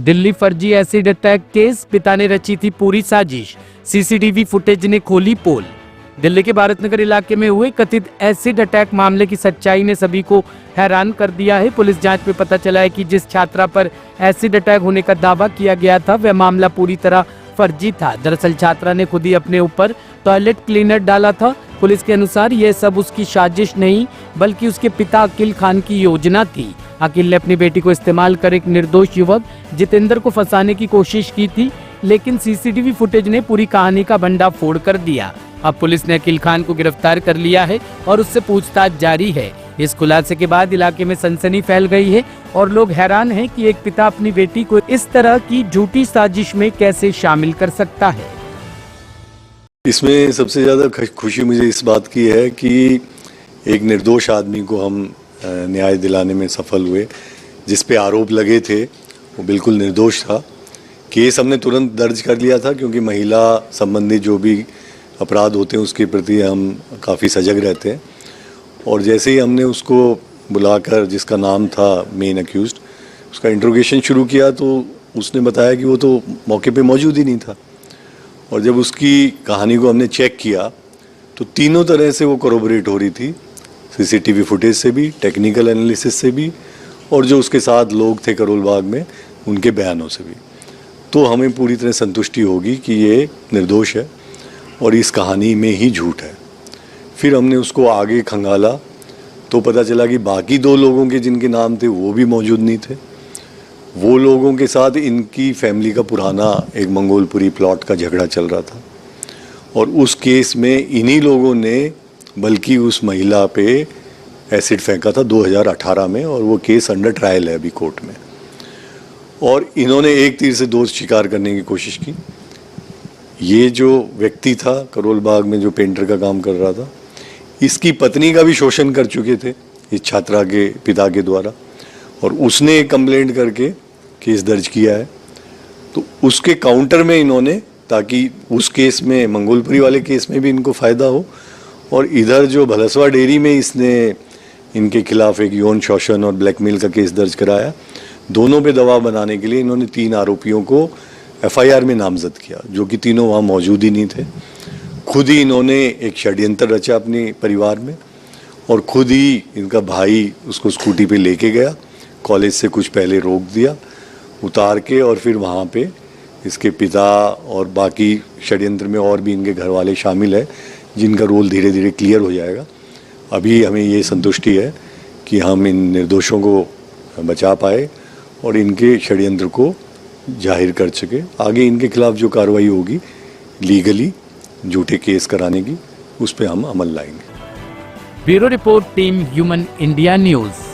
दिल्ली फर्जी acid attack case, पिता ने रची थी पूरी साजिश, सीसीटीवी फुटेज ने खोली पोल। दिल्ली के भारत नगर इलाके में हुए कथित एसिड अटैक मामले की सच्चाई ने सभी को हैरान कर दिया है। पुलिस जांच में पता चला है कि जिस छात्रा पर एसिड अटैक होने का दावा किया गया था वह मामला पूरी तरह फर्जी था। दरअसल छात्रा ने खुद ही अपने ऊपर टॉयलेट क्लीनर डाला था। पुलिस के अनुसार यह सब उसकी साजिश नहीं बल्कि उसके पिता अकील खान की योजना थी। अकील ने अपनी बेटी को इस्तेमाल कर एक निर्दोष युवक जितेंद्र को फंसाने की कोशिश की थी, लेकिन सीसीटीवी फुटेज ने पूरी कहानी का भंडाफोड़ कर दिया। अब पुलिस ने अकील खान को गिरफ्तार कर लिया है और उससे पूछताछ जारी है। इस खुलासे के बाद इलाके में सनसनी फैल गई है और लोग हैरान हैं कि एक पिता अपनी बेटी को इस तरह की झूठी साजिश में कैसे शामिल कर सकता है। इसमें सबसे ज़्यादा खुशी मुझे इस बात की है कि एक निर्दोष आदमी को हम न्याय दिलाने में सफल हुए। जिस पे आरोप लगे थे वो बिल्कुल निर्दोष था। केस हमने तुरंत दर्ज कर लिया था क्योंकि महिला संबंधी जो भी अपराध होते हैं उसके प्रति हम काफ़ी सजग रहते हैं। और जैसे ही हमने उसको बुलाकर, जिसका नाम था मेन अक्यूज्ड, उसका इंट्रोगेशन शुरू किया तो उसने बताया कि वो तो मौके पे मौजूद ही नहीं था। और जब उसकी कहानी को हमने चेक किया तो तीनों तरह से वो कोरोबरेट हो रही थी, सीसीटीवी फुटेज से भी, टेक्निकल एनालिसिस से भी, और जो उसके साथ लोग थे करोल बाग में उनके बयानों से भी। तो हमें पूरी तरह संतुष्टि होगी कि ये निर्दोष है और इस कहानी में ही झूठ है। फिर हमने उसको आगे खंगाला तो पता चला कि बाकी दो लोगों के जिनके नाम थे वो भी मौजूद नहीं थे। वो लोगों के साथ इनकी फैमिली का पुराना एक मंगोलपुरी प्लॉट का झगड़ा चल रहा था और उस केस में इन्हीं लोगों ने बल्कि उस महिला पे एसिड फेंका था 2018 में, और वो केस अंडर ट्रायल है अभी कोर्ट में। और इन्होंने एक तीर से दो शिकार करने की कोशिश की। ये जो व्यक्ति था करोल बाग में जो पेंटर का काम कर रहा था, इसकी पत्नी का भी शोषण कर चुके थे इस छात्रा के पिता के द्वारा, और उसने एक कंप्लेंट करके केस दर्ज किया है। तो उसके काउंटर में इन्होंने, ताकि उस केस में, मंगोलपुरी वाले केस में भी इनको फ़ायदा हो, और इधर जो भलसवा डेयरी में इसने इनके खिलाफ एक यौन शोषण और ब्लैकमेल का केस दर्ज कराया। दोनों पे दबाव बनाने के लिए इन्होंने 3 आरोपियों को एफआईआर में नामजद किया, जो कि तीनों वहाँ मौजूद ही नहीं थे। खुद ही इन्होंने एक षड्यंत्र रचा अपने परिवार में, और खुद ही इनका भाई उसको स्कूटी पे लेके गया, कॉलेज से कुछ पहले रोक दिया, उतार के, और फिर वहाँ पे इसके पिता और बाकी षड्यंत्र में और भी इनके घर वाले शामिल है, जिनका रोल धीरे धीरे क्लियर हो जाएगा। अभी हमें ये संतुष्टि है कि हम इन निर्दोषों को बचा पाए और इनके षड्यंत्र को जाहिर कर सके। आगे इनके खिलाफ जो कार्रवाई होगी लीगली झूठे केस कराने की, उस पर हम अमल लाएंगे। Bureau report, team human India news.